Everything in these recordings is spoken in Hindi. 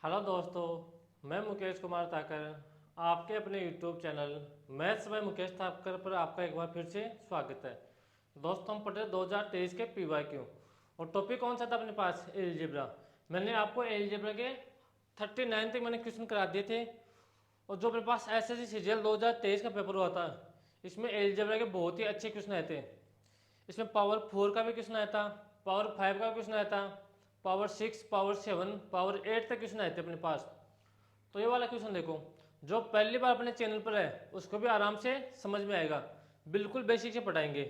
हेलो दोस्तों, मैं मुकेश कुमार ताकर आपके अपने YouTube channel maths by Mukesh Takar पर आपका एक बार फिर से स्वागत है। दोस्तों, हम पढ़ रहे 2023 के PYQ और टॉपिक कौन सा था अपने पास? एलजेब्रा। मैंने आपको एलजेब्रा के 39 तक मैंने क्वेश्चन करा दिए थे और जो मेरे पास एसएससी सीजीएल 2023 का पेपर हुआ था इसमें एलजेब्रा के बहुत ही अच्छे क्वेश्चन आए थे। इसमें पावर 4 का भी क्वेश्चन आया था, पावर 5 का क्वेश्चन आया था, पावर 6, पावर 7, पावर 8 तक क्वेश्चन आए थे अपने पास। तो ये वाला क्वेश्चन देखो, जो पहली बार अपने चैनल पर है उसको भी आराम से समझ में आएगा, बिल्कुल बेसिक से पढ़ाएंगे।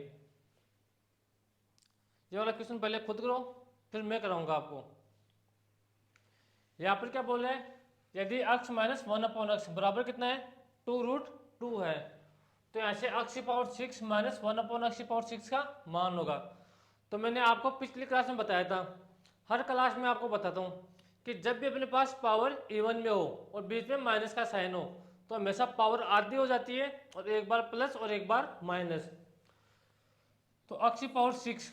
ये वाला क्वेश्चन पहले खुद करो, फिर मैं कराऊंगा आपको। यहाँ पर क्या बोल रहे हैं, यदि x माइनस 1/x बराबर कितना है? 2√2 है, तो यहाँ से x की पावर 6 माइनस 1/x की पावर 6 का मान होगा। तो मैंने आपको पिछली क्लास में बताया था, हर क्लास में आपको बताता हूँ कि जब भी अपने पास पावर इवन में हो और बीच में माइनस का साइन हो तो हमेशा पावर आधी हो जाती है और एक बार प्लस और एक बार माइनस। तो x की पावर 6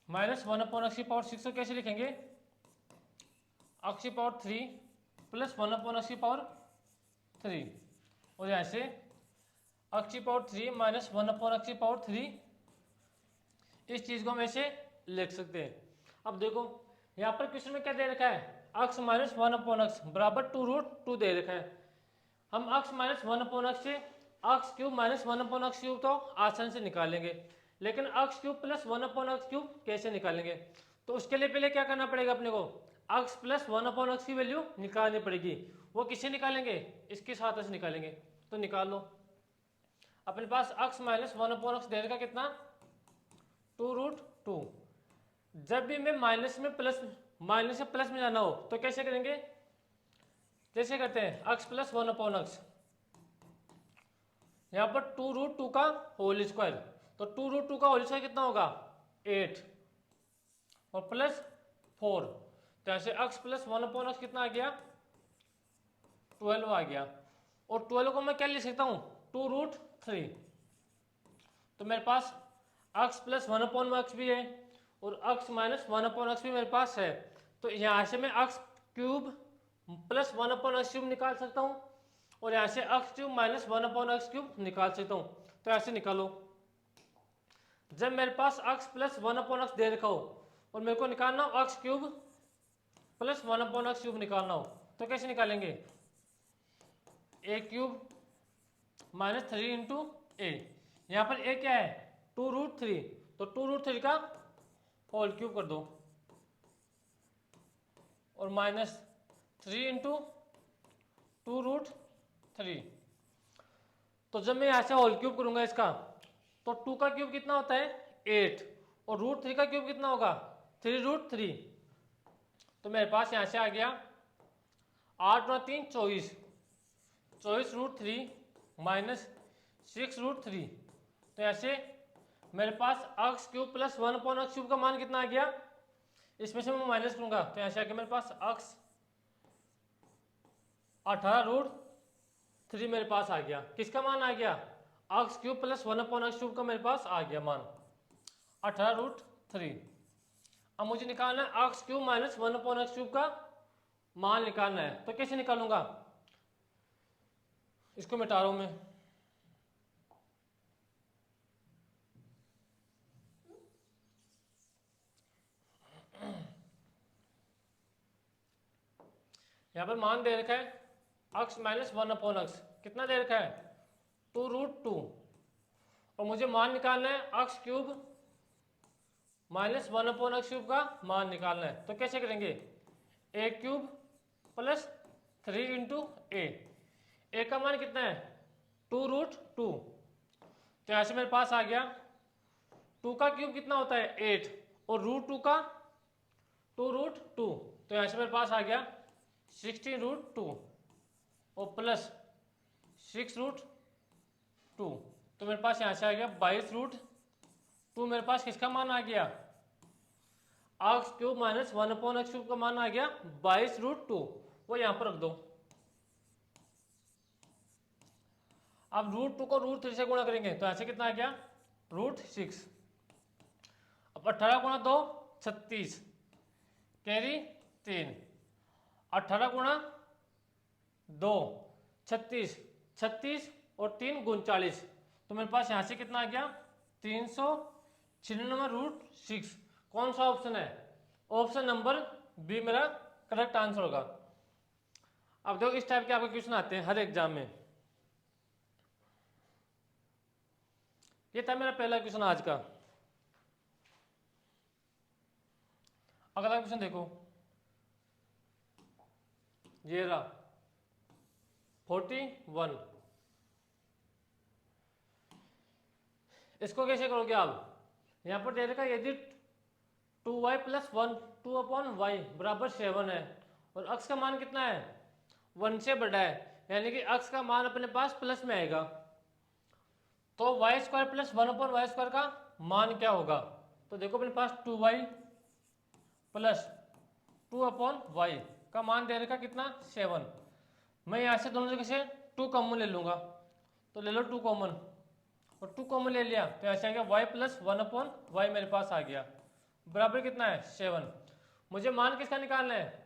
माइनस 1/x की पावर 6 को कैसे लिखेंगे? x की पावर 3 प्लस 1/x की पावर 3, और यहाँ से x की पावर 3 माइनस 1/x की पावर 3, इस चीज को हम ऐसे लिख सकते हैं। अब देखो यहाँ पर क्वेश्चन में क्या दे रखा है, x माइनस 1/x बराबर 2√2 दे रखा है। हम x माइनस 1/x से x cube minus 1/x cube तो आसान से निकालेंगे, लेकिन x cube plus 1/x cube कैसे निकालेंगे? तो उसके लिए पहले क्या करना पड़ेगा अपने को, x प्लस 1/x की वैल्यू निकालनी पड़ेगी। वो किससे निकालेंगे? इसके साथ से निकालेंगे। तो निकाल लो। अपने पास x माइनस 1/x दे रखा कितना? 2√2। जब भी मैं माइनस से प्लस में जाना हो तो कैसे करेंगे? जैसे करते हैं x प्लस 1/x, यहाँ पर 2√2 का होल स्क्वायर, तो 2√2 का होल स्क्वायर कितना होगा? 8 और प्लस 4, तो यहाँ से x प्लस 1/x कितना आ गया? 12 आ गया। और 12 को मैं क्या लिख सकता हूँ? 2√3। तो मेरे पास x प्लस 1/x भी है और x माइनस 1/x भी मेरे पास है। तो यहाँ से मैं x cube plus 1/x cube निकाल सकता हूँ और यहाँ से x cube minus 1/x cube निकाल सकता हूँ। तो ऐसे निकालो। जब मेरे पास x प्लस 1/x दे रखा हो और मेरे को निकालना हो x cube plus 1/x cube निकालना हो, तो कैसे निकालेंगे? a क्यूब माइनस 3 इंटू ए, यहाँ पर a क्या है? 2√3, तो 2√3 का होल क्यूब कर दो और माइनस 3 इंटू 2√3। तो जब मैं यहाँ से होल क्यूब करूंगा इसका, तो 2 का क्यूब कितना होता है? 8, और √3 का क्यूब कितना होगा? 3√3। तो मेरे पास यहाँ से आ गया 8 और 3 24, 24√3 माइनस 6√3। तो यहाँ से मेरे पास x cube plus 1/x cube का मान कितना आ गया? इसमें से मैं माइनस करूंगा तो यहाँ से आ गया मेरे पास x 18√3 मेरे पास आ गया। किसका मान आ गया? x cube plus 1/x cube का मेरे पास आ गया मान 18√3। अब मुझे निकालना है x cube minus 1/x cube का मान निकालना है। तो कैसे निकालूंगा? इसको मिटा रहा हूं मैं। यहां पर मान दे रखा है x माइनस 1/x, कितना दे रखा है? 2√2, और मुझे मान निकालना है x cube minus 1/x cube का मान निकालना है। तो कैसे करेंगे? a क्यूब प्लस 3 इंटू ए का मान कितना है? 2√2। तो यहां से मेरे पास आ गया 2 का क्यूब कितना होता है? 8, और √2 का 2√2, तो यहां से मेरे पास आ गया 16√2 और प्लस 6√2। तो मेरे पास यहां से आ गया 22√2। मेरे पास किसका मान आ गया? x cube minus 1/x cube का मान आ गया 22√2। वो यहां पर रख दो। अब √2 को √3 से गुणा करेंगे तो ऐसे कितना आ गया? √6। अब 18 गुणा 2 36, कैरी 3, 18 गुणा 2 36, 36 और 3 39, तो मेरे पास यहाँ से कितना आ गया 396 कौन सा ऑप्शन है? ऑप्शन नंबर बी मेरा करेक्ट आंसर होगा। अब देखो इस टाइप के आपके क्वेश्चन आते हैं हर एग्जाम में। ये था मेरा पहला क्वेश्चन आज का। अगला क्वेश्चन देखो, ये रहा 41। इसको कैसे करोगे आप? यहाँ पर दे रखा यदि 2y प्लस 1 2/y बराबर 7 है और अक्स का मान कितना है 1 से बड़ा है, यानी कि अक्स का मान अपने पास प्लस में आएगा, तो वाई स्क्वायर प्लस 1/y² का मान क्या होगा? तो देखो अपने पास 2y प्लस 2/y का मान दे रखा कितना 7। मैं यहाँ से दोनों जगह से 2 कॉमन ले लूँगा, तो ले लो 2 कॉमन, और 2 कॉमन ले लिया तो ऐसे आ गया y प्लस 1/y मेरे पास आ गया, बराबर कितना है 7। मुझे मान किसका निकालना है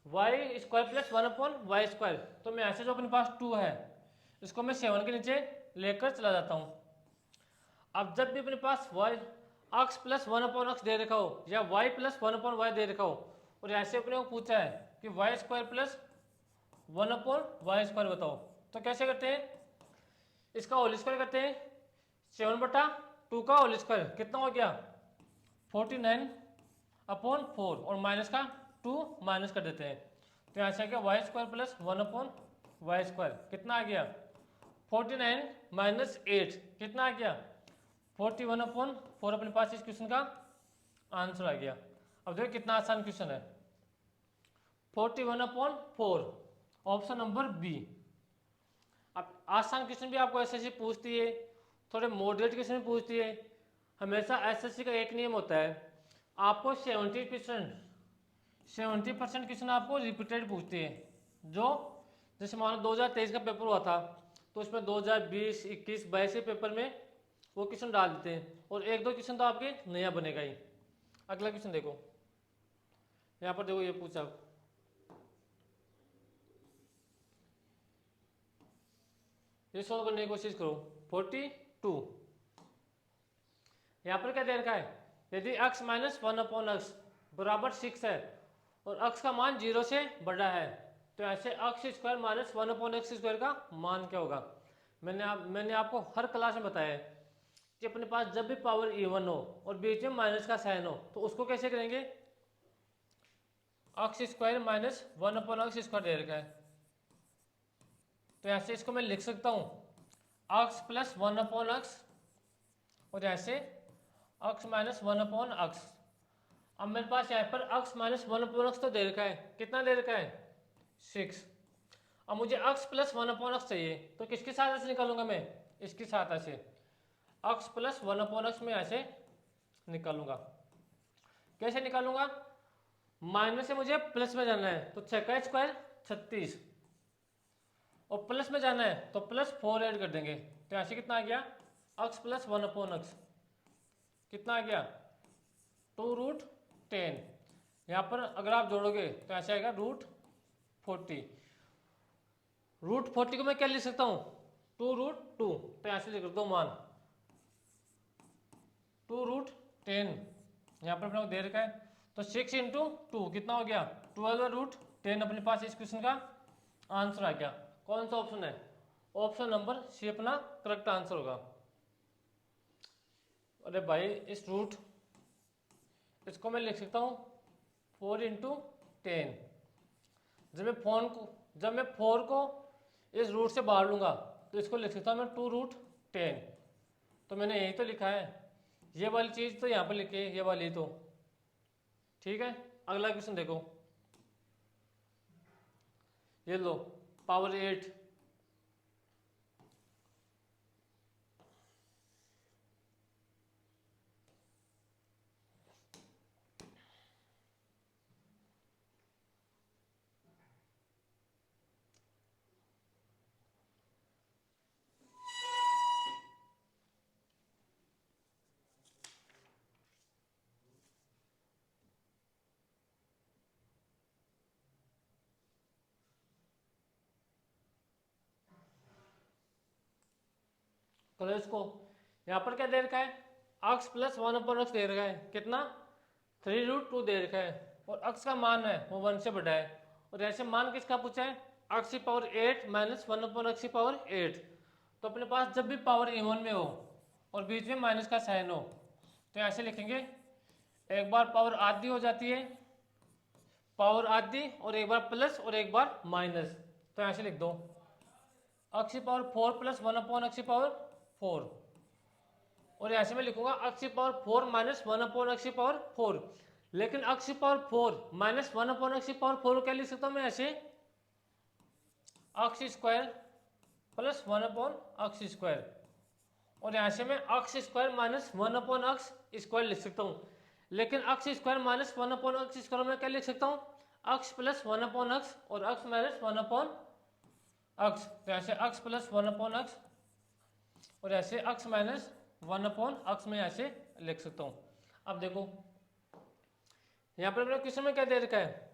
वाई स्क्वायर प्लस 1/y², तो मैं ऐसे जो अपने पास 2 है इसको मैं 7 के नीचे लेकर चला जाता हूँ। अब जब भी अपने पास y x प्लस 1/x दे रखा हो या y प्लस 1/y दे रखा हो और ऐसे अपने को पूछा है कि y स्क्वायर प्लस 1/y² बताओ, तो कैसे करते हैं? इसका होल स्क्वायर करते हैं, 7/2 का होल स्क्वायर कितना हो गया 49/4 और माइनस का 2 माइनस कर देते हैं, तो यहाँ से आ गया वाई स्क्वायर प्लस 1/y² कितना आ गया 49 माइनस 8 कितना आ गया 41/4 अपने पास इस क्वेश्चन का आंसर आ गया। अब देखो कितना आसान क्वेश्चन है, 41/4 ऑप्शन नंबर बी। अब आसान क्वेश्चन भी आपको एसएससी पूछती है, थोड़े मॉडरेट क्वेश्चन भी पूछती है। हमेशा एसएससी का एक नियम होता है, आपको 70% क्वेश्चन आपको रिपीटेड पूछती है। जो जैसे मान लो 2023 का पेपर हुआ था तो उसमें 2020, 21, 22 के पेपर में वो क्वेश्चन डाल देते हैं और एक दो क्वेश्चन तो आपके नया बनेगा ही। अगला क्वेश्चन देखो, यहाँ पर देखो ये पूछा, ये सॉल्व करने की कोशिश करो। 42 यहाँ पर क्या दे रखा है, यदि x माइनस 1/x बराबर 6 है और x का मान 0 से बड़ा है, तो ऐसे x स्क्वायर माइनस 1/x² का मान क्या होगा? मैंने आपको हर क्लास में बताया है कि अपने पास जब भी पावर इवन हो और बीच में माइनस का साइन हो तो उसको कैसे करेंगे, x स्क्वायर माइनस 1/x² दे रखा है, तो ऐसे इसको मैं लिख सकता हूँ x प्लस 1/x और ऐसे x माइनस 1/x। अब मेरे पास यहाँ पर x माइनस 1/x तो दे रखा है, कितना दे रखा है 6। अब मुझे x प्लस 1/x चाहिए, तो किसकी सहायता से निकालूंगा मैं, इसकी सहायता से x प्लस 1/x में ऐसे निकालूंगा। कैसे निकालूंगा, माइनस से मुझे प्लस में जाना है तो 6 का स्क्वायर 36 और प्लस में जाना है तो प्लस 4 ऐड कर देंगे, तो ऐसे कितना आ गया x प्लस 1/x कितना आ गया 2√10। यहाँ पर अगर आप जोड़ोगे तो ऐसे आएगा √40। √40 को मैं क्या लिख सकता हूँ 2√2, तो ऐसे लिख दो मान 2√10। यहाँ पर अपने को दे रखा है तो 6 इंटू 2 कितना हो गया 12/10 अपने पास इस क्वेश्चन का आंसर आ गया। कौन सा ऑप्शन है, ऑप्शन नंबर सी अपना करेक्ट आंसर होगा। अरे भाई इस रूट इसको मैं लिख सकता हूँ 4 इंटू 10। जब मैं 4 को इस रूट से बाहर लूंगा तो इसको लिख सकता हूँ मैं 2√10। तो मैंने यही तो लिखा है, ये वाली चीज़ तो यहाँ पर लिखी है, ये वाली तो ठीक है। अगला क्वेश्चन देखो, ये लो पावर 8। करो इसको। यहाँ पर क्या दे रखा है, अक्स प्लस 1/x दे रखा है, कितना 3√2 दे रखा है, और अक्स का मान है वो 1 से बड़ा है, और ऐसे मान किसका पूछा है, x की पावर 8 माइनस 1/x की पावर 8। तो अपने पास जब भी पावर इवन में हो और बीच में माइनस का साइन हो तो ऐसे लिखेंगे, एक बार पावर आधी हो जाती है, पावर आधी, और एक बार प्लस और एक बार माइनस, तो ऐसे लिख दो x की पावर 4 प्लस 1/x की पावर 4, और ऐसे में लिखूंगा x की पावर 4 माइनस 1/x की पावर 4। लेकिन x की पावर 4 माइनस 1/x की पावर 4 क्या लिख सकता हूं मैं, ऐसे x square plus 1/x square, और यहाँ से मैं x square minus 1/x square लिख सकता हूँ। लेकिन x square minus 1/x square में क्या लिख सकता हूँ, x प्लस 1/x और x माइनस 1/x, तो ऐसे x प्लस 1/x और ऐसे x माइनस 1/x में ऐसे लिख सकता हूँ। अब देखो यहाँ पर अपने क्वेश्चन में क्या दे रखा है,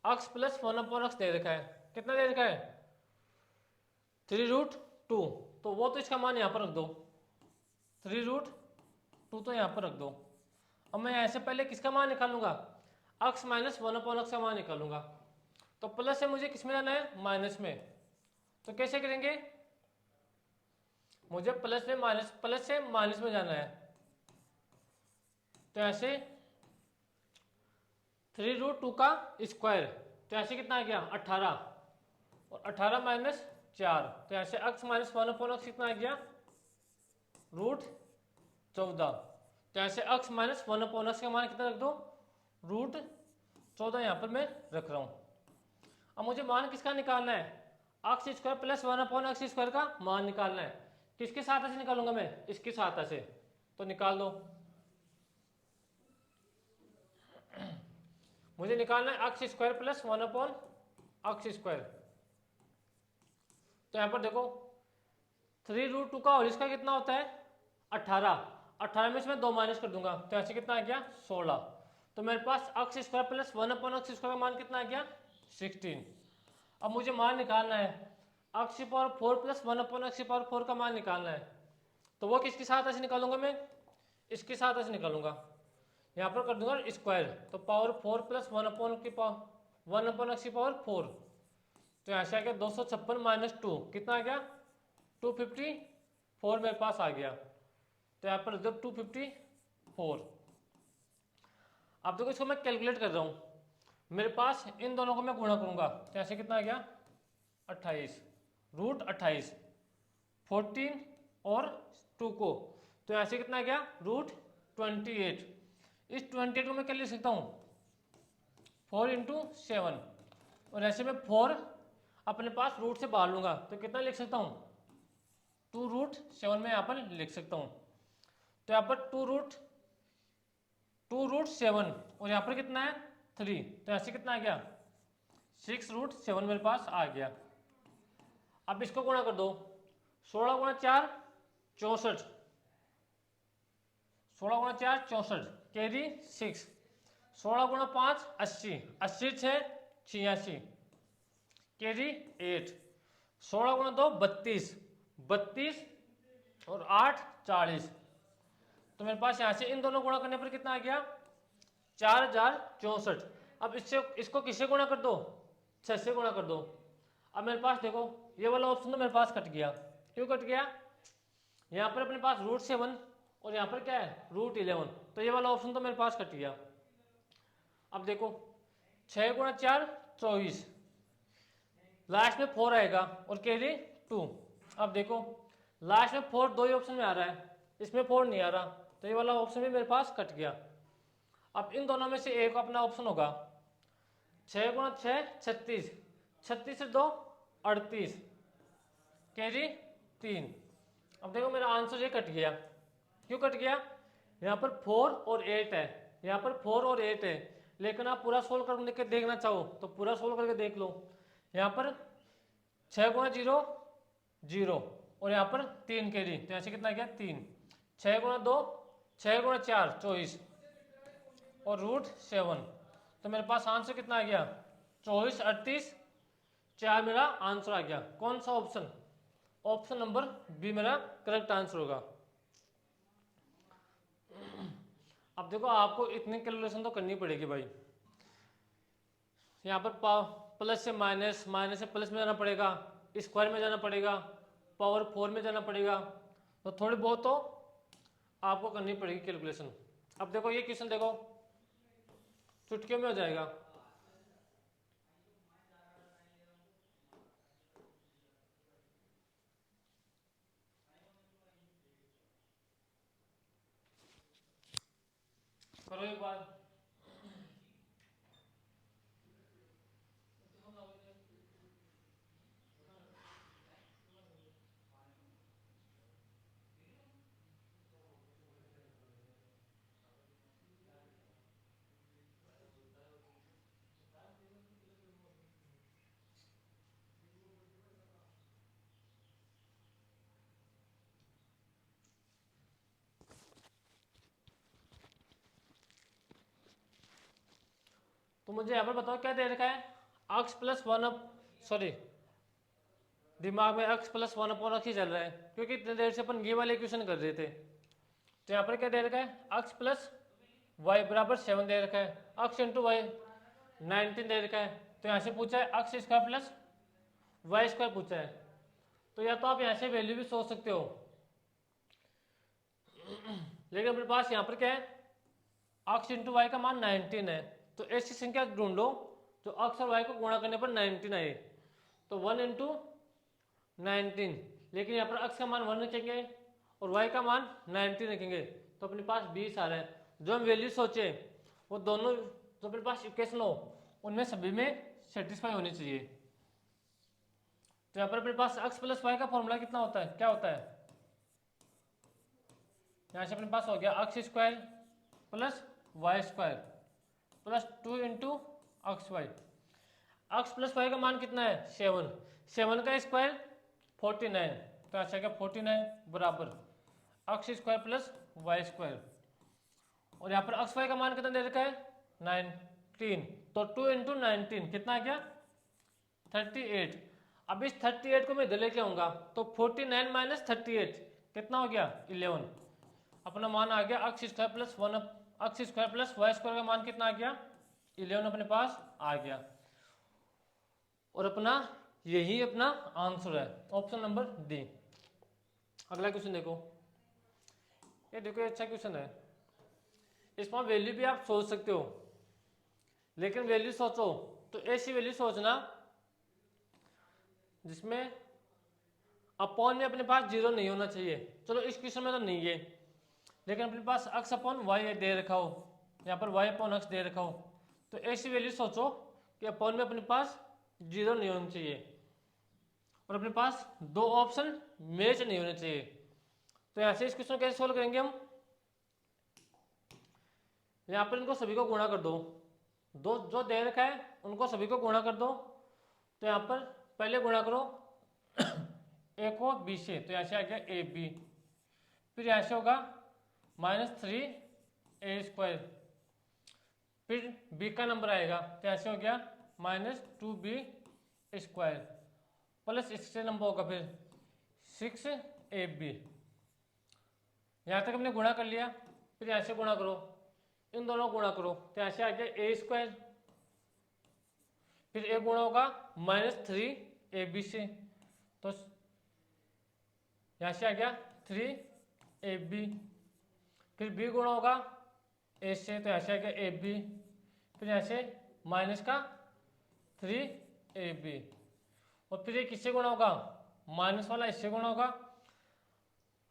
x प्लस 1/x दे रखा है, कितना दे रखा है 3√2, तो वो तो इसका मान यहाँ पर रख दो, 3√2 तो यहाँ पर रख दो। अब मैं ऐसे पहले किसका मान निकालूंगा, x माइनस 1/x का मान निकालूंगा, तो प्लस से मुझे किस में जाना है, माइनस में, तो कैसे करेंगे, मुझे प्लस से माइनस में जाना है, तो ऐसे 3√2 का स्क्वायर, तो ऐसे कितना आ गया 18, और 18 माइनस 4, तो ऐसे x माइनस 1/x कितना आ गया √14, तो ऐसे x माइनस 1/x का मान कितना रख दो, √14 यहाँ पर मैं रख रहा हूँ। अब मुझे मान किसका निकालना है, x square plus 1/x square का मान निकालना है, किसके सहायता से निकालूंगा मैं, इसकी सहायता से, तो निकाल दो। मुझे निकालना है x square plus 1/x square, तो यहाँ पर देखो 3√2 का और इसका कितना होता है 18 में से मैं 2 माइनस कर दूंगा, तो ऐसे कितना आ गया 16, तो मेरे पास x square plus 1/x square का मान कितना आ गया 16। अब मुझे मान निकालना है x की पावर 4 प्लस 1/x की पावर 4 का मान निकालना है, तो वो किसकी सहायता से निकालूंगा मैं, इसकी सहायता से निकालूंगा, यहाँ पर कर दूंगा स्क्वायर, तो पावर 4 प्लस 1/x की पावर 4, तो यहाँ से आ गया 256 माइनस 2 कितना आ गया 254 मेरे पास आ गया, तो यहाँ पर 254। अब देखो इसको मैं कैलकुलेट कर रहा हूँ, मेरे पास इन दोनों को मैं गुणा करूंगा, तो ऐसे कितना आ गया 28, √28, 14 और 2 को, तो ऐसे कितना आ गया √28, इस 28 को मैं क्या लिख सकता हूँ 4 × 7, और ऐसे में 4 अपने पास रूट से बाहर लूंगा तो कितना लिख सकता हूँ 2√7 में यहाँ पर लिख सकता हूँ, तो यहाँ पर 2√7 और यहाँ पर कितना है 3, तो ऐसे कितना आ गया 6√7 मेरे पास आ गया। अब इसको गुणा कर दो, 16 × 4 64, 16 × 4 64 कैरी 6, 16 × 5 80, 80 6 86 कैरी 8, 16 × 2 32, 32 और 8 40, तो मेरे पास यहाँ से इन दोनों गुणा करने पर कितना आ गया 4064। अब इससे इसको किससे गुणा कर दो 6 से गुणा कर दो। अब मेरे पास देखो ये वाला ऑप्शन तो मेरे पास कट गया, क्यों कट गया, यहाँ पर अपने पास √7 और यहाँ पर क्या है √11, तो ये वाला ऑप्शन तो मेरे पास कट गया। अब देखो 6 × 4 24, लास्ट में 4 आएगा और कैरी 2। अब देखो लास्ट में 4 दो ही ऑप्शन में आ रहा है, इसमें 4 नहीं आ रहा, तो ये वाला ऑप्शन भी मेरे पास कट गया। अब इन दोनों में से एक अपना ऑप्शन होगा 6 × 6 36, 36 से 2 38 कैरी 3। अब देखो मेरा आंसर ये कट गया, क्यों कट गया, यहाँ पर 4 और 8 है, यहाँ पर 4 और 8 है, लेकिन आप पूरा सोल्व करके देखना चाहो तो पूरा सोल्व करके देख लो। यहाँ पर 6 × 0 0 और यहाँ पर 3 कैरी, तो ऐसे कितना गया 3, 6 × 2 6 × 4 24 और √7, तो मेरे पास आंसर कितना आ गया 24 38 4 मेरा आंसर आ गया। कौन सा ऑप्शन, ऑप्शन नंबर बी मेरा करेक्ट आंसर होगा। अब देखो आपको इतनी कैलकुलेशन तो करनी पड़ेगी भाई। यहाँ पर प्लस से माइनस, माइनस से प्लस में जाना पड़ेगा, स्क्वायर में जाना पड़ेगा, पावर 4 में जाना पड़ेगा, तो थोड़ी बहुत तो आपको करनी पड़ेगी कैलकुलेशन। अब देखो ये क्वेश्चन देखो चुटकियों में हो जाएगा। करो एक बार। तो मुझे यहाँ पर बताओ क्या दे रखा है, x plus one up, sorry दिमाग में x plus one upon x ही चल रहा है क्योंकि इतने देर से अपन ये वाले क्वेश्चन कर रहे थे। तो यहाँ पर क्या दे रखा है, x प्लस वाई बराबर 7 दे रखा है, x इंटू वाई 19 दे रखा है। तो यहाँ से पूछा है x square plus y square पूछा है। तो या तो आप यहाँ से वैल्यू भी सोच सकते हो, लेकिन अपने पास यहाँ पर क्या है, x इंटू वाई का मान 19 है। तो ऐसी संख्या ढूंढो जो x और y को गुणा करने पर 19 आए। तो 1 इंटू 19, लेकिन यहाँ पर x का मान 1 रखेंगे और y का मान 19 रखेंगे, तो अपने पास 20 आ रहा है। जो हम वैल्यू सोचे वो दोनों जो अपने पास इक्वेशन हो उनमें सभी में सेटिस्फाई होनी चाहिए। तो यहाँ पर अपने पास x प्लस वाई का फॉर्मूला कितना होता है, क्या होता है, यहाँ से अपने पास हो गया x square plus y square plus 2 into x y. X plus y का मान कितना है 7, 7 का स्क्वायर 49, तो अच्छा क्या 49 बराबर x square plus y square. और यहाँ पर एक्स वाई का मान कितना दे रखा है 19, तो 2 इंटू 19 कितना आ गया 38। अब इस 38 को मैं इधर लेके आऊंगा तो 49 माइनस 38 कितना हो गया 11। अपना मान आ गया x square plus one, x square plus y square का मान कितना आ गया 11 अपने पास आ गया। और अपना यही अपना आंसर है, ऑप्शन नंबर डी। अगला क्वेश्चन देखो, ये देखो ये अच्छा क्वेश्चन है। इसमें वैल्यू भी आप सोच सकते हो, लेकिन वैल्यू सोचो तो ऐसी वैल्यू सोचना जिसमें अपॉन में अपने पास जीरो नहीं होना चाहिए। चलो इस क्वेश्चन में तो नहीं है, लेकिन अपने पास x अपॉन वाई दे रखा हो, यहाँ पर y अपॉन x दे रखा हो, तो ऐसी वैल्यू सोचो कि अपॉन में अपने पास जीरो नहीं होना चाहिए और अपने पास दो ऑप्शन मैच नहीं होने चाहिए। तो यहाँ से इस क्वेश्चन कैसे सोल्व करेंगे हम, यहाँ पर इनको सभी को गुणा कर दो, दो जो दे रखा है उनको सभी को गुणा कर दो। तो यहाँ पर पहले गुणा करो a को b से, तो यहाँ से आ गया ए बी, फिर यहाँ से होगा -3a स्क्वायर, फिर b का नंबर आएगा तो यहाँ से हो गया -2b स्क्वायर, प्लस इससे नंबर होगा फिर 6ab। यहाँ तक हमने गुणा कर लिया, फिर यहाँ से गुणा करो, इन दोनों गुणा करो तो यहाँ से आ गया a स्क्वायर, फिर a गुणा होगा -3ab से, तो यहाँ से आ गया 3ab, फिर b गुणा होगा a से, तो यहाँ से आ गया ab, फिर यहाँ से माइनस का 3ab, और फिर ये किससे गुणा होगा माइनस वाला इससे गुणा होगा।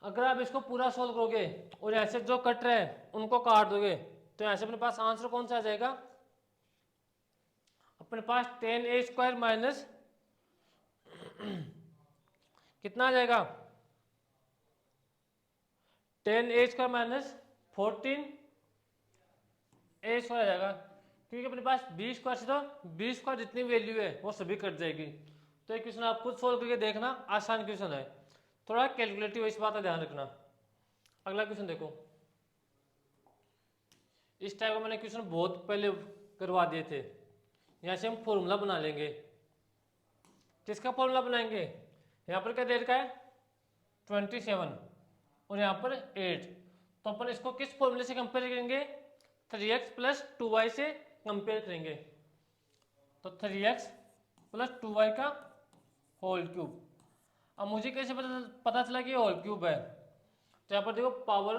अगर आप इसको पूरा सोल्व करोगे और यहाँ से जो कट रहे हैं उनको काट दोगे तो यहाँ से अपने पास आंसर कौन सा आ जाएगा, अपने पास 10a स्क्वायर माइनस कितना आ जाएगा 10a square minus 14a square आ जाएगा, क्योंकि अपने पास b स्क्वायर से तो b स्क्वायर जितनी वैल्यू है वो सभी कट जाएगी। तो ये क्वेश्चन आप खुद सोल्व करके देखना, आसान क्वेश्चन है, थोड़ा कैलकुलेटिव, इस बात का ध्यान रखना। अगला क्वेश्चन देखो, इस टाइप का मैंने क्वेश्चन बहुत पहले करवा दिए थे। यहाँ से हम फॉर्मूला बना लेंगे, किसका फॉर्मूला बनाएंगे, यहाँ पर क्या दे रखा है 27 और यहाँ पर 8। तो अपन इसको किस फॉर्मूले से कंपेयर करेंगे? 3x प्लस 2y से कंपेयर करेंगे। तो 3x प्लस 2y का होल क्यूब। अब मुझे कैसे पता चला कि ये होल क्यूब है? तो यहाँ पर देखो पावर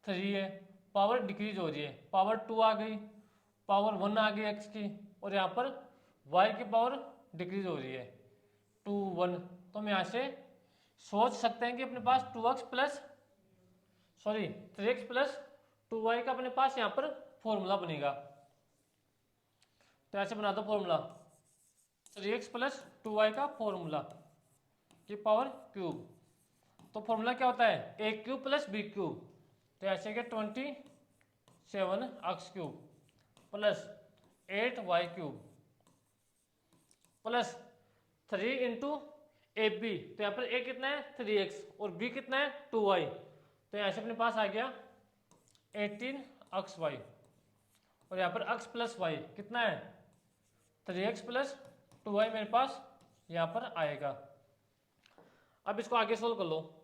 3 है, पावर डिक्रीज हो रही है, पावर 2 आ गई, पावर 1 आ गई x की, और यहाँ पर y की पावर डिक्रीज हो रही है 2 1। तो हम यहाँ से सोच सकते हैं कि अपने पास 3x प्लस 2y का अपने पास यहाँ पर फॉर्मूला बनेगा। तो ऐसे बना दो फॉर्मूला, 3x प्लस 2y का फॉर्मूला की पावर क्यूब। तो फॉर्मूला क्या होता है? A cube plus b cube. तो ऐसे कि 27 x cube plus 8y cube plus 3 into a b. तो यहाँ पर ए कितना है? 3x और बी कितना है? 2y। तो यहाँ से अपने पास आ गया 18 एक्स वाई, और यहाँ पर x प्लस वाई कितना है? 3x प्लस 2y मेरे पास यहाँ पर आएगा। अब इसको आगे सोल्व कर लो।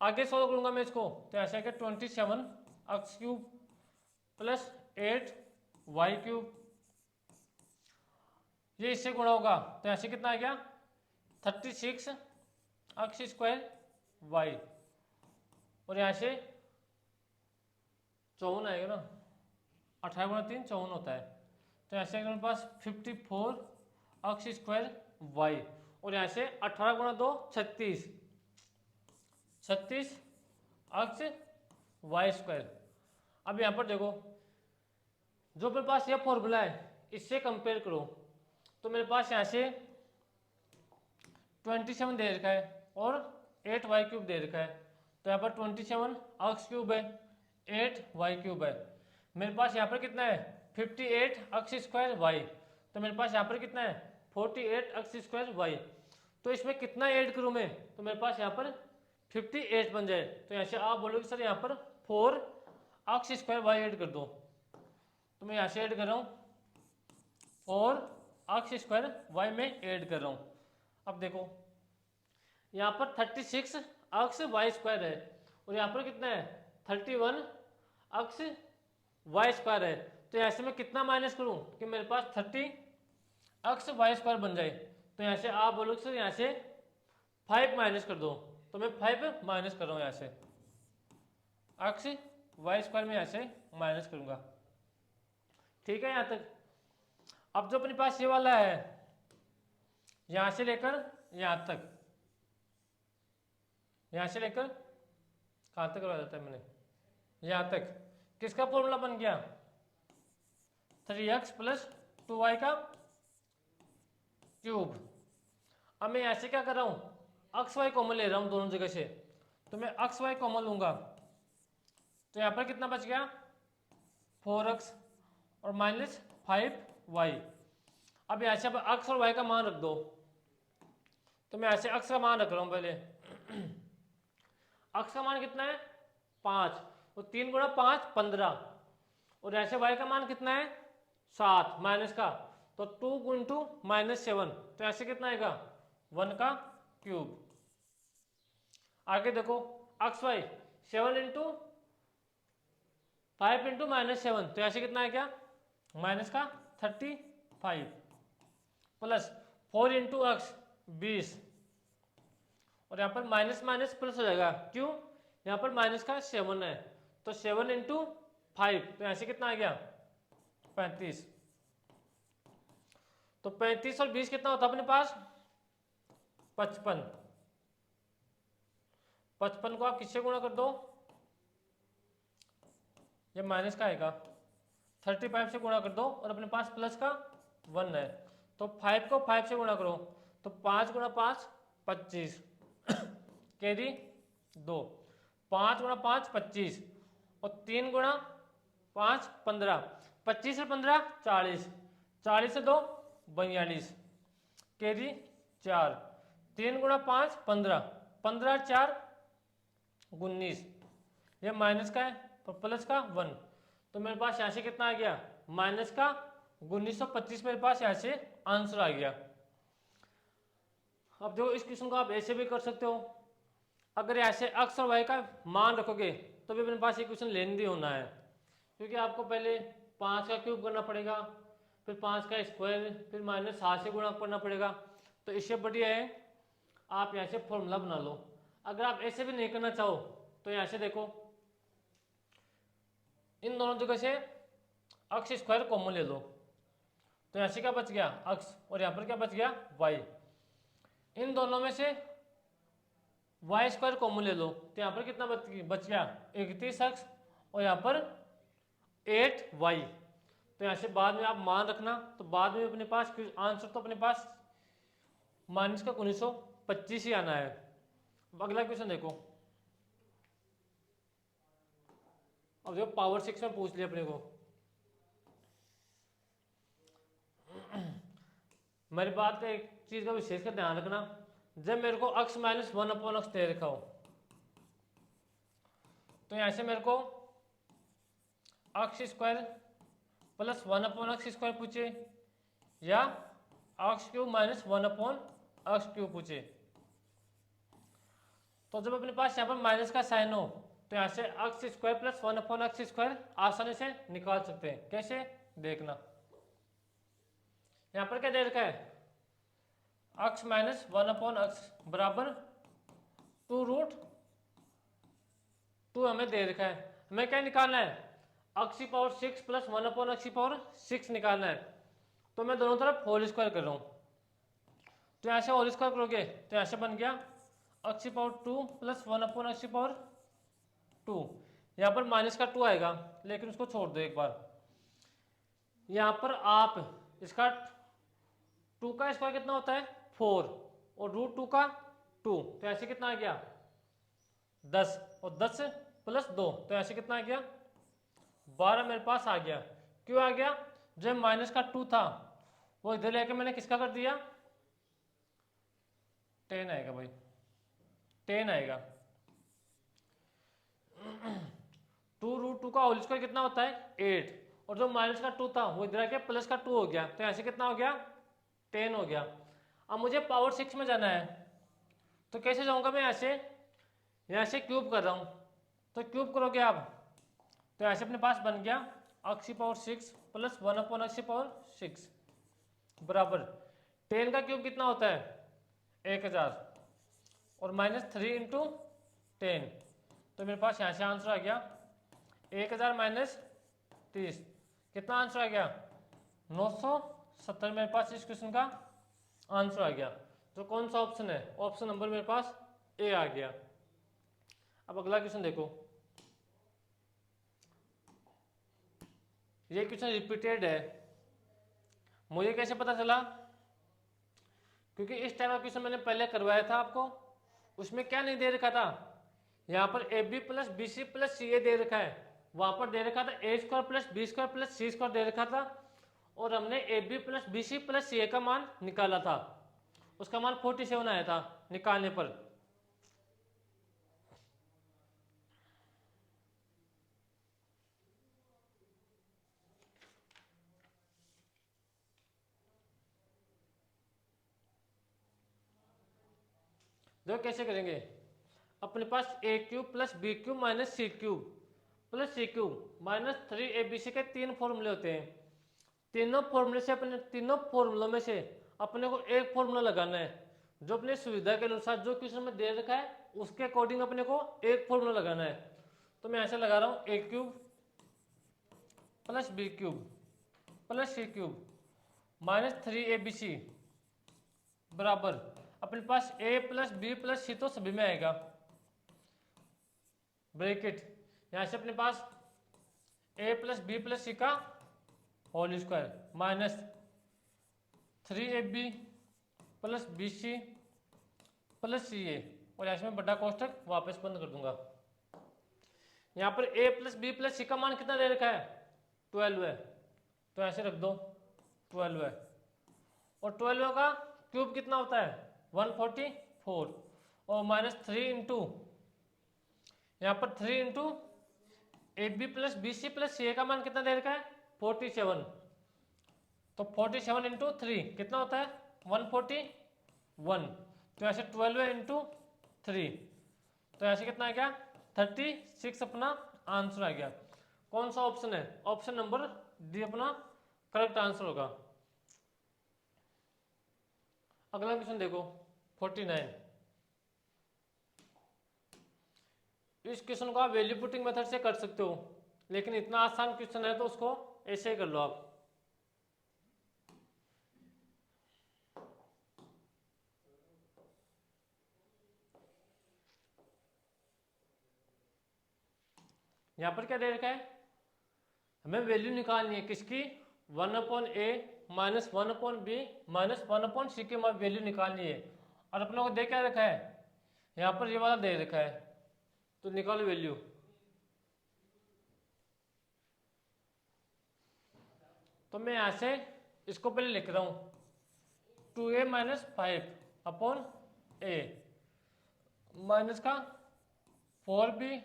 आगे सोल्व करूंगा मैं इसको, तो ऐसा है कि 27 x cube plus 8y cube, ये इससे गुणा होगा तो ऐसे कितना आ गया? 36 एक्स स्क्वायर वाई, और यहाँ से 54 आएगा ना, 18 गुणा 3 54 होता है। तो ऐसे मेरे पास 54 एक्स स्क्वायर वाई, और यहाँ से 18 गुणा 2 36 एक्स वाई स्क्वायर। अब यहाँ पर देखो, जो मेरे पास यह फॉर्मूला है इससे कंपेयर करो, तो मेरे पास यहाँ से 27 दे रखा है और 8y क्यूब दे रखा है। तो यहाँ पर 27 एक्स क्यूब है, 8y क्यूब है। मेरे पास यहाँ पर कितना है? 58 एक्स स्क्वायर वाई। तो मेरे पास यहाँ पर कितना है? 48 एक्स स्क्वायर वाई। तो इसमें कितना ऐड करूँ मैं? तो मेरे पास यहाँ पर 58 बन जाए। तो यहाँ से आप बोलोगे सर यहाँ पर 4 एक्स स्क्वायर वाई ऐड कर दो। तो मैं यहाँ से ऐड कर रहा हूँ 4 एक्स स्क्वायर वाई में ऐड कर रहा हूँ। अब देखो यहाँ पर 36 एक्स वाई स्क्वायर है, और यहाँ पर कितना है? 31 एक्स वाई स्क्वायर है। तो यहाँ से मैं कितना माइनस करूँ कि मेरे पास 30 एक्स वाई स्क्वायर बन जाए? तो यहाँ से आप बोलोगे सर यहाँ से 5 माइनस कर दो। तो मैं 5 माइनस कर रहा हूँ यहाँ से, एक्स वाई स्क्वायर में यहाँ से माइनस करूँगा। ठीक है यहाँ तक। अब जो अपने पास ये वाला है, यहाँ से लेकर यहाँ तक, यहाँ से लेकर कहाँ तक करवा देता है मैंने? यहाँ तक किसका फॉर्मूला बन गया? 3x प्लस 2y का क्यूब। अब मैं ऐसे क्या कर रहा हूँ? एक्स वाई कॉमन ले रहा हूँ दोनों जगह से। तो मैं एक्स वाई कॉमन लूंगा, तो यहाँ पर कितना बच गया? 4x और माइनस 5y। अब यहाँ से एक्स और वाई का मान रख दो। तो मैं ऐसे एक्स का मान रख रहा हूँ पहले। एक्स का मान कितना है? 5, और 3 गुणा 5 15, और ऐसे वाई का मान कितना है? 7 माइनस का, तो 2 इंटू माइनस 7। तो ऐसे कितना आएगा? 1 का क्यूब। आगे देखो x y 7 into 5 into minus 7, तो ऐसे कितना आएगा? माइनस का 35 प्लस 4 इंटू एक्स 20, और यहाँ पर माइनस माइनस प्लस हो जाएगा। क्यों? यहाँ पर माइनस का 7 है, तो 7 इंटू 5, तो यहाँ से कितना आ गया? 35। तो 35 और 20 कितना होता है अपने पास? 55। 55 को आप किससे गुणा कर दो? ये माइनस का आएगा, 35 से गुणा कर दो, और अपने पास प्लस का 1 है। तो 5 को 5 से गुणा करो, तो 5 गुणा 5 25 कैरी 2, 5 गुणा 5 25, और 3 गुणा 5 15, 25 से 15 40, 40 से 2 42 कैरी 4, 3 गुणा 5 15, 15 4 19, ये माइनस का है तो प्लस का 1। तो मेरे पास यहाँ से कितना आ गया? माइनस का 1925 मेरे पास यहाँ से आंसर आ गया। अब जो इस क्वेश्चन को आप ऐसे भी कर सकते हो अगर ऐसे x और y का मान रखोगे तो भी अपने पास इक्वेशन लेनी ही होना है, क्योंकि आपको पहले 5 का क्यूब करना पड़ेगा, फिर 5 का स्क्वायर, फिर माइनस 7 से गुणा करना पड़ेगा। तो इससे बढ़िया है आप यहाँ से फॉर्मूला बना लो। अगर आप ऐसे भी नहीं करना चाहो तो यहाँ से देखो, इन दोनों जगह से x स्क्वायर कॉमन ले लो, तो यहाँ से क्या बच गया x, और यहाँ पर क्या बच गया y। इन दोनों में से वाई स्क्वायर कॉमन ले लो, तो यहाँ पर कितना बच गया 31x, और यहाँ पर 8y। तो यहाँ से बाद में आप मान रखना, तो बाद में अपने पास आंसर तो अपने पास माइनस का 1925 ही आना है। अब अगला क्वेश्चन देखो, अब देखो पावर 6 में पूछ लिया अपने को। मेरी बात का एक चीज का विशेष का ध्यान रखना, जब मेरे को x माइनस 1/x दे रखा हो तो यहाँ से मेरे को x square plus 1/x square पूछे या x cube minus 1/x cube पूछे। तो जब अपने पास यहाँ पर माइनस का साइन हो तो यहाँ से x square plus 1/x square आसानी से निकाल सकते हैं। कैसे देखना, यहाँ पर क्या दे रखा है x माइनस 1/x बराबर 2√2 हमें दे रखा है। हमें क्या निकालना है x की पावर 6 प्लस 1/x की पावर 6 निकालना है। तो मैं दोनों तरफ होल स्क्वायर कर रहा हूँ, तो यहाँ से होल स्क्वायर करोगे तो यहाँ से बन गया x की पावर 2 प्लस 1/x की पावर 2। यहाँ पर माइनस का 2 आएगा, लेकिन उसको छोड़ दो एक बार। यहाँ पर आप इसका 2 का स्क्वायर कितना होता है 4, और √2 का 2, तो ऐसे कितना आ गया 10, और 10 प्लस 2 तो ऐसे कितना आ गया 12 मेरे पास आ गया। क्यों आ गया, जब माइनस का 2 था वो इधर लेके मैंने किसका कर दिया 10 आएगा भाई, 10 आएगा। 2√2 का होल स्क्वायर कितना होता है 8, और जो माइनस का 2 था वो इधर आके प्लस का 2 हो गया, तो ऐसे कितना हो गया 10 हो गया। अब मुझे पावर 6 में जाना है, तो कैसे जाऊंगा मैं यहाँ से क्यूब कर रहा हूँ, तो क्यूब करोगे आप तो ऐसे अपने पास बन गया x की पावर 6 प्लस 1/x की पावर 6 बराबर 10 का क्यूब कितना होता है 1000, और माइनस 3 इंटू 10, तो मेरे पास यहाँ से आंसर आ गया 1000 माइनस 30, कितना आंसर आ गया 970। मेरे पास इस क्वेश्चन का आंसर आ गया। तो कौन सा ऑप्शन है, ऑप्शन नंबर मेरे पास ए आ गया। अब अगला क्वेश्चन देखो, ये क्वेश्चन रिपीटेड है। मुझे कैसे पता चला, क्योंकि इस टाइप का क्वेश्चन मैंने पहले करवाया था आपको, उसमें क्या नहीं दे रखा था, यहाँ पर a b plus b c plus c a दे रखा है, वहां पर दे रखा था a square plus b square plus c square दे रखा था, और हमने a b plus b c plus c a का मान निकाला था, उसका मान 47 आया था निकालने पर। देखो कैसे करेंगे, अपने पास a cube plus b cube minus c cube plus c cube minus 3abc के 3 फॉर्मूले होते हैं। तीनों फॉर्मूलों में से अपने को एक फॉर्मूला लगाना है, जो अपनी सुविधा के अनुसार जो क्वेश्चन में दे रखा है उसके अकॉर्डिंग अपने को एक फॉर्मूला लगाना है। तो मैं ऐसे लगा रहा हूँ a cube plus b cube plus c cube minus 3abc बराबर अपने पास a plus b plus c तो सभी में आएगा, ब्रैकेट यहाँ से अपने पास a plus b plus c का whole square minus 3ab plus b c plus c a, और ऐसे में बड़ा कोष्टक वापस बंद कर दूंगा। यहाँ पर a plus b plus c का मान कितना दे रखा है 12 है, तो ऐसे रख दो 12 है, और 12 का क्यूब कितना होता है 144, और माइनस 3 इंटू यहाँ पर 3 into a b plus b c plus c a का मान कितना दे रखा है 47, तो 47 इंटू 3 कितना होता है 141, तो ऐसे 12 इंटू 3, तो यहाँ से कितना आ गया 36 अपना आंसर आ गया। कौन सा ऑप्शन है? ऑप्शन नंबर डी अपना करेक्ट आंसर होगा। अगला क्वेश्चन देखो 49। इस क्वेश्चन को आप वैल्यू पुटिंग मेथड से कर सकते हो, लेकिन इतना आसान क्वेश्चन है तो उसको ऐसे ही कर लो आप। यहां पर क्या दे रखा है? हमें वैल्यू निकालनी है किसकी? 1/a minus 1/b minus 1/c की वैल्यू निकालनी है। और अपने को दे क्या रखा है? यहाँ पर ये वाला दे रखा है, तो निकालो वैल्यू। तो मैं यहाँ से इसको पहले लिख रहा हूँ 2a माइनस 5/a माइनस का 4b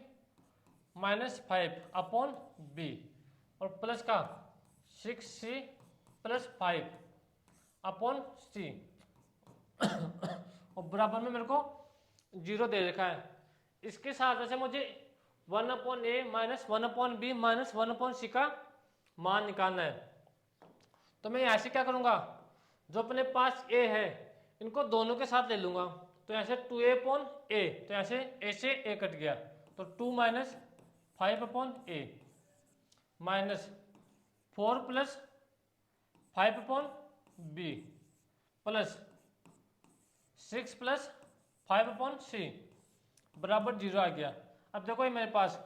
माइनस 5/b और प्लस का 6c प्लस 5/c और बराबर में मेरे को 0 दे रखा है। इसके साथ से मुझे 1/a minus 1/b minus 1/c का मान निकालना है। तो मैं यहाँ से क्या करूँगा, जो अपने पास a है इनको दोनों के साथ ले लूँगा। तो यहाँ से 2a/a, तो यहाँ से a कट गया, तो 2 minus 5/a minus 4 plus 5/b plus 6 plus 5/c बराबर 0 आ गया। अब देखो ये मेरे पास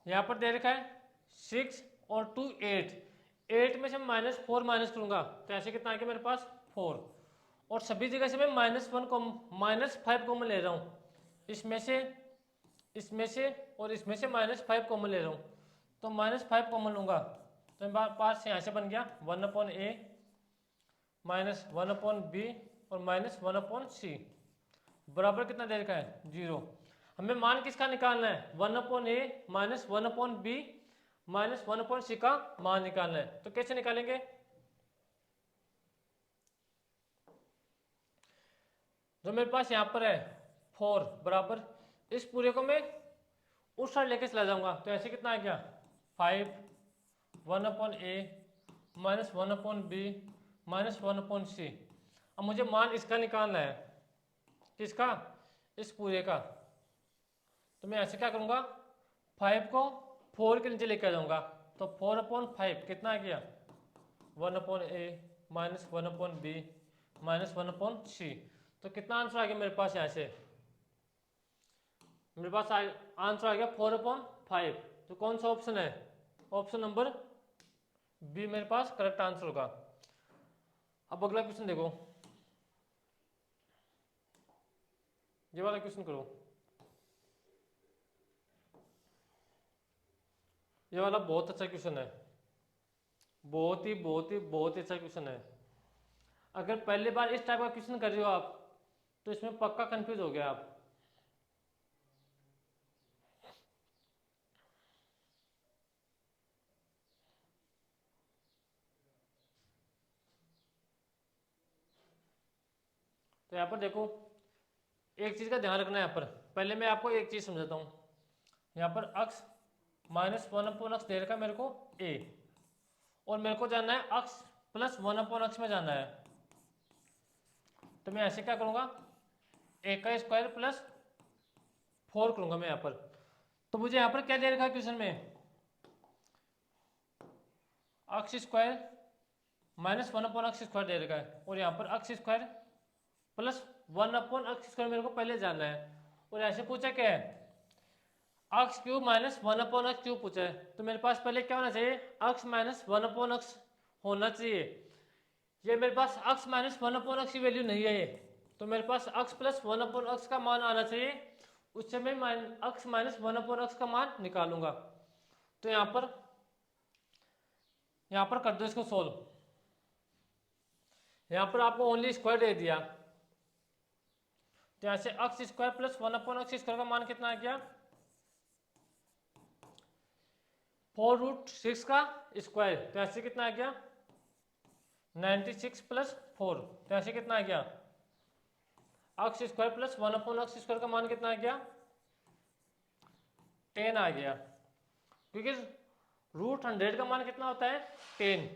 यहाँ पर दे रखा है 6 और 2 8 में से -4 माइनस करूंगा तो ऐसे कितना आ गया मेरे पास 4। और सभी जगह से मैं -1 को -5 कॉमन ले रहा हूँ, इसमें से और इसमें से -5 कॉमन ले रहा हूँ, तो -5 कॉमन लूंगा तो मेरे पास यहाँ से बन गया 1/a माइनस 1/b और माइनस 1/c बराबर कितना दे रखा है 0। हमें मान किसका निकालना है? 1/a minus 1/b minus 1/c का मान निकालना है। तो कैसे निकालेंगे? जो मेरे पास यहाँ पर है 4 बराबर इस पूरे को मैं उस साइड लेके चला जाऊंगा, तो ऐसे कितना आ गया 5 1/a minus 1/b minus 1/c। अब मुझे मान इसका निकालना है, किसका? इस पूरे का। तो मैं ऐसे क्या करूंगा 5 को 4 के नीचे लेके आ जाऊंगा, तो 4/5 कितना आ गया 1/a minus 1/b minus 1/c। तो कितना आंसर आ गया मेरे पास? यहाँ से मेरे पास आंसर आ गया 4/5। तो कौन सा ऑप्शन है? ऑप्शन नंबर बी मेरे पास करेक्ट आंसर होगा। अब अगला क्वेश्चन देखो, ये वाला क्वेश्चन करो। ये वाला बहुत अच्छा क्वेश्चन है, बहुत ही अच्छा क्वेश्चन है। अगर पहली बार इस टाइप का क्वेश्चन कर रहे हो आप तो इसमें पक्का कंफ्यूज हो गया आप। तो यहाँ पर देखो एक चीज का ध्यान रखना है। यहाँ पर पहले मैं आपको एक चीज समझाता हूँ। यहाँ पर अक्स -1/x दे रखा है मेरे को a, और मेरे को जाना है अक्स प्लस 1/x में जाना है। तो मैं ऐसे क्या करूँगा a का स्क्वायर प्लस 4 करूँगा मैं यहाँ पर। तो मुझे यहाँ पर क्या दे रखा है क्वेश्चन में? अक्स स्क्वायर माइनस 1/x स्क्वायर दे रखा है, और यहाँ पर अक्स स्क्वायर प्लस 1/x स्क्वायर मेरे को पहले जानना है। और ऐसे पूछा क्या है x cube minus 1/x cube पूछा है, तो मेरे पास पहले क्या होना चाहिए अक्स माइनस 1/x होना चाहिए। ये मेरे पास अक्स माइनस 1/x की वैल्यू नहीं है ये, तो मेरे पास अक्स प्लस 1/x का मान आना चाहिए, उससे मैं अक्स माइनस 1/x का मान निकालूंगा। तो यहाँ पर कर दो इसको सोल्व। यहाँ पर आपको ओनली स्क्वायर दे दिया, तो यहाँ से अक्स स्क्वायर प्लस 1/x स्क्वायर का मान कितना आ गया 4√6 का स्क्वायर, तो ऐसे कितना आ गया 96 प्लस 4, तो ऐसे कितना आ गया एक्स स्क्वायर प्लस 1/x² का मान कितना आ गया 10 आ गया, क्योंकि √100 का मान कितना होता है 10।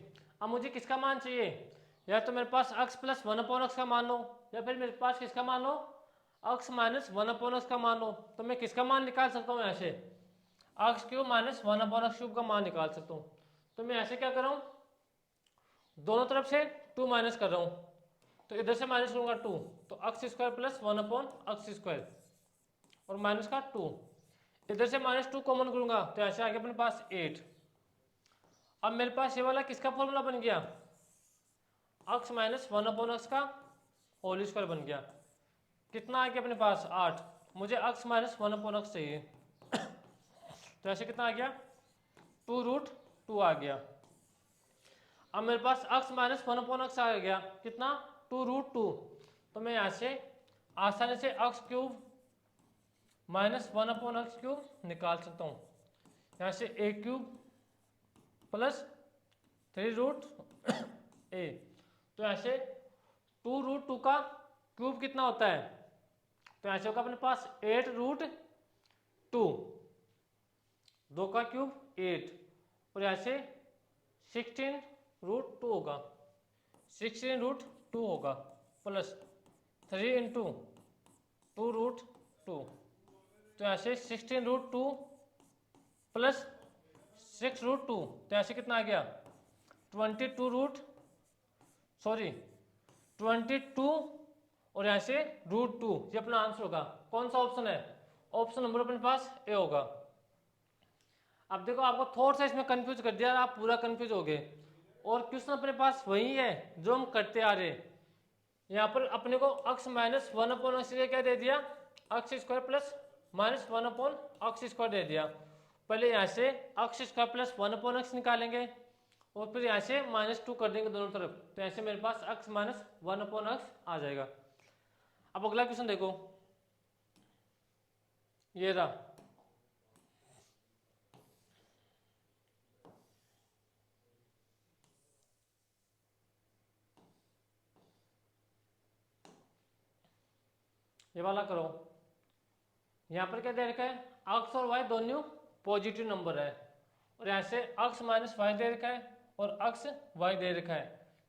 अब मुझे किसका मान चाहिए, या तो मेरे पास x प्लस 1/x का मान हो, या फिर मेरे पास किसका मान हो x माइनस 1/x का मान हो। तो मैं किसका मान निकाल सकता हूँ, ऐसे x³ माइनस 1/x³ का मान निकाल सकता हूँ। तो मैं ऐसे क्या कर रहा हूँ, दोनों तरफ से 2 माइनस कर रहा हूँ, तो इधर से माइनस करूँगा 2, तो x² प्लस 1/x² और माइनस का 2, इधर से -2 कॉमन करूँगा, तो ऐसे आ गया अपने पास 8। अब मेरे पास ये वाला किसका फॉर्मूला बन गया, x माइनस 1/x का होल स्क्वायर बन गया। कितना आ गया अपने पास 8, मुझे x माइनस 1/x चाहिए तो ऐसे कितना आ गया 2√2 आ गया। अब मेरे पास x माइनस 1/x आ गया, कितना 2√2, तो मैं यहाँ से आसानी से x³ माइनस 1/x³ निकाल सकता हूँ। यहाँ से a³ प्लस 3√a, तो ऐसे 2√2 का क्यूब कितना होता है, तो ऐसे होगा अपने पास 8√2, 2 का क्यूब 8, और ऐसे 16√2 होगा, 16√2 होगा प्लस 3 × 2√2, तो ऐसे 16√2 प्लस 6√2, तो ऐसे कितना आ गया 22 और यहाँ से √2, ये अपना आंसर होगा। कौन सा ऑप्शन है, ऑप्शन नंबर अपने पास ए होगा। अब देखो आपको थोड़ा सा इसमें कंफ्यूज कर दिया, आप पूरा कंफ्यूज हो गए, और क्वेश्चन अपने पास वही है जो हम करते आ रहे। यहाँ पर अपने को x माइनस 1/x क्या दे दिया, x² प्लस माइनस 1/x² दे दिया। पहले यहाँ से x² प्लस 1/x निकालेंगे, और फिर यहाँ से -2 कर देंगे दोनों तरफ, तो ऐसे मेरे पास x माइनस 1/x आ जाएगा। अब अगला क्वेश्चन देखो, ये रहा, ये वाला करो। यहाँ पर क्या दे रखा है, x और y दोनों पॉजिटिव नंबर है, और यहाँ से x माइनस वाई दे रखा है और x y दे रखा है,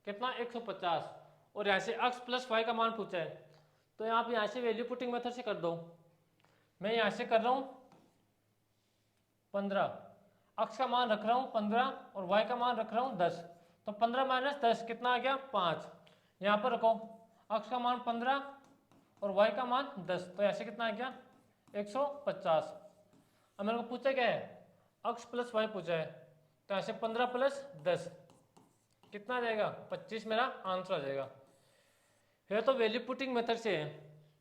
कितना 150, और यहाँ से x प्लस वाई का मान पूछा है, तो आप यहाँ से वैल्यू पुटिंग मेथड से कर दो। मैं यहाँ से कर रहा हूँ 15, x का मान रख रहा हूँ 15 और y का मान रख रहा हूँ 10, तो 15 माइनस 10 कितना आ गया 5। यहाँ पर रखो x का मान 15 और y का मान 10, तो ऐसे कितना आ गया 150। अब मेरे को पूछा क्या है, x प्लस वाई पूछा है, तो ऐसे 15 प्लस 10 कितना आ जाएगा 25, मेरा आंसर आ जाएगा। ये तो वैल्यू पुटिंग मेथड से है,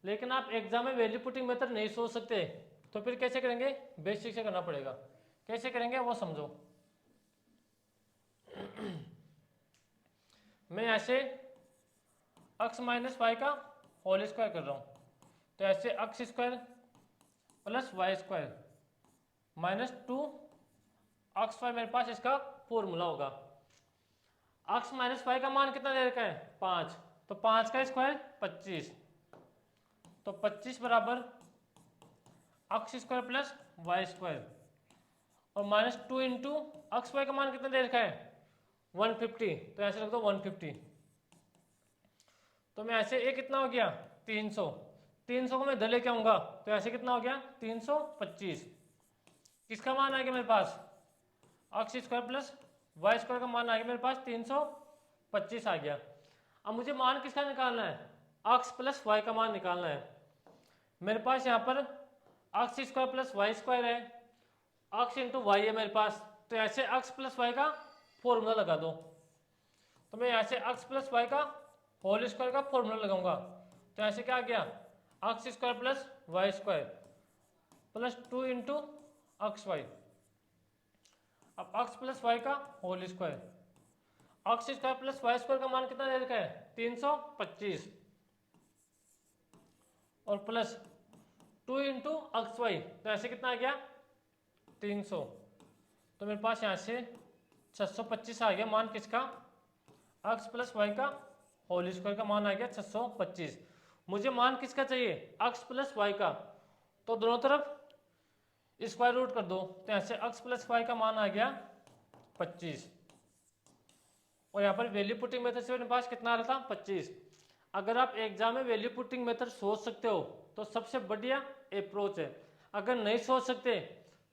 लेकिन आप एग्जाम में वैल्यू पुटिंग मेथड नहीं सोच सकते, तो फिर कैसे करेंगे, बेसिक से करना पड़ेगा। कैसे करेंगे वो समझो। मैं ऐसे x माइनस वाई का होल स्क्वायर कर रहा हूँ, तो ऐसे x² प्लस y² -2 x² मेरे पास इसका फॉर्मूला होगा। x माइनस वाई का मान कितना दे रखा है 5, तो 5 का स्क्वायर 25, तो 25 बराबर x² प्लस y², और -2 × xy का मान कितना दे रखा है 150, तो ऐसे रख दो 150। तो मैं ऐसे ये कितना हो गया 300, 300 को मैं इधर लेके आऊंगा, तो ऐसे कितना हो गया 325। किसका मान आ गया मेरे पास, x² प्लस y² का मान आ गया मेरे पास 325 आ गया। अब मुझे मान किसका निकालना है, x प्लस y का मान निकालना है। मेरे पास यहाँ पर x² प्लस y² है, x इंटू वाई है मेरे पास, तो ऐसे x प्लस वाई का फॉर्मूला लगा दो। तो मैं यहाँ से x प्लस वाई का होल स्क्वायर का फॉर्मूला लगाऊंगा, तो ऐसे क्या आ गया x² plus y² plus 2 × xy। अब x प्लस वाई का whole square, x² plus y² का मान कितना दे रखा है 325, और प्लस 2 × xy, तो ऐसे कितना आ गया 300। तो मेरे पास यहाँ से 625 आ गया मान किसका, x प्लस वाई का होल स्क्वायर का मान आ गया 625, मुझे मान किसका चाहिए, x प्लस वाई का, तो दोनों तरफ स्क्वायर रूट कर दो, तो यहाँ से x प्लस वाई का मान आ गया 25, और यहाँ पर वैल्यू पुटिंग मेथड से मेरे पास कितना आ रहा था 25। अगर आप एग्जाम में वैल्यू पुटिंग मेथड सोच सकते हो तो सबसे बढ़िया अप्रोच है, अगर नहीं सोच सकते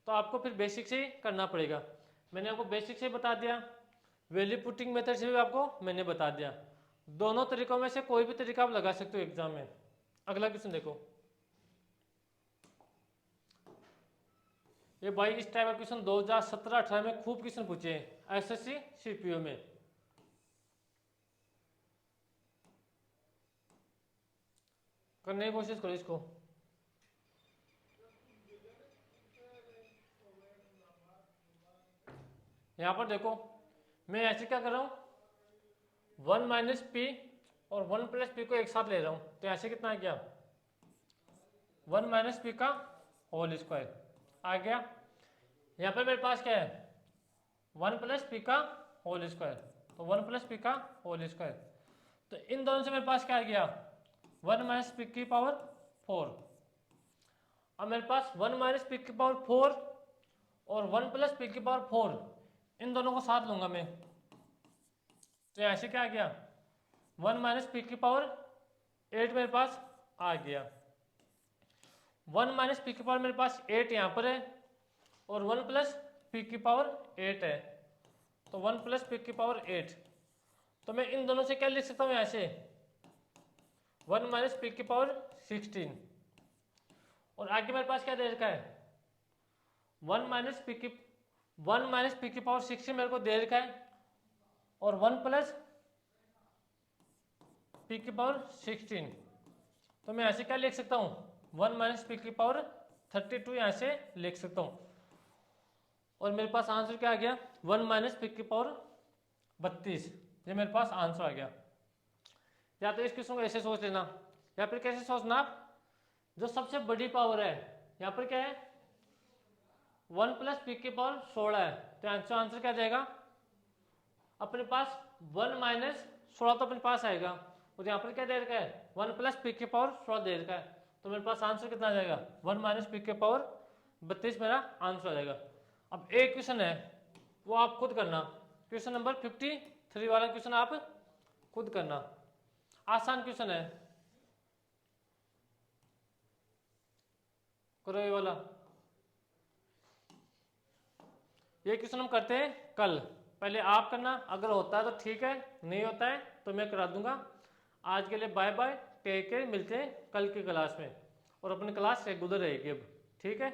तो आपको फिर बेसिक से ही करना पड़ेगा। मैंने आपको बेसिक से बता दिया, वैल्यू पुटिंग मेथड से भी आपको मैंने बता दिया, दोनों तरीकों में से कोई भी तरीका आप लगा सकते हो एग्जाम में। अगला क्वेश्चन देखो, ये भाई इस टाइप का क्वेश्चन 2017-18 में खूब क्वेश्चन पूछे हैं एसएससी सीपीयू में। करने की कोशिश करो इसको। यहाँ पर देखो मैं ऐसे क्या कर रहा हूँ, 1 माइनस पी और 1 प्लस पी को एक साथ ले रहा हूँ, तो ऐसे कितना आ गया 1 माइनस पी का होल स्क्वायर आ गया। यहाँ पर मेरे पास क्या है 1 प्लस पी का होल स्क्वायर, तो 1 प्लस पी का होल स्क्वायर, तो इन दोनों से मेरे पास क्या आ गया 1 माइनस पी की पावर 4। अब मेरे पास 1 माइनस पी की पावर 4 और 1 प्लस पी की पावर 4, इन दोनों को साथ लूंगा मैं, तो यहाँ से क्या आ गया 1 माइनस पी की पावर 8 मेरे पास आ गया। 1 माइनस पी की पावर मेरे पास 8 यहाँ पर है और 1 प्लस पी की पावर 8 है, तो 1 प्लस पी की पावर 8, तो मैं इन दोनों से क्या लिख सकता हूँ यहाँ से 1 माइनस पी की पावर 16, और आगे मेरे पास क्या दे रखा है 1 माइनस पी की पावर 16 मेरे को दे रखा है, और 1 प्लस पी की पावर 16, तो मैं ऐसे क्या लिख सकता हूँ 1 माइनस पी की पावर 32 यहाँ से लिख सकता हूँ, और मेरे पास आंसर क्या आ गया 1 माइनस पी की पावर 32, ये मेरे पास आंसर आ गया। या तो इस क्वेश्चन को ऐसे सोच लेना, या फिर कैसे सोचना आप, जो सबसे बड़ी पावर है यहाँ पर क्या है 1 प्लस पी की पावर 16 है, तो आंसर क्या जाएगा अपने पास 1 माइनस 16 तो अपने पास आएगा, और यहाँ पर क्या दे रखा है 1 प्लस पी की पावर 16 दे रखा है, तो मेरे पास आंसर कितना आ जाएगा 1 माइनस पी की पावर 32 मेरा आंसर आ जाएगा। अब एक क्वेश्चन है वो आप खुद करना, क्वेश्चन नंबर 53 वाला क्वेश्चन आप खुद करना, आसान क्वेश्चन है, करो ये वाला। ये क्वेश्चन हम करते हैं कल, पहले आप करना, अगर होता है तो ठीक है, नहीं होता है तो मैं करा दूंगा। आज के लिए बाय बाय, टेक केयर, मिलते हैं कल की क्लास में, और अपनी क्लास रेगुलर रहेगी अब, ठीक है।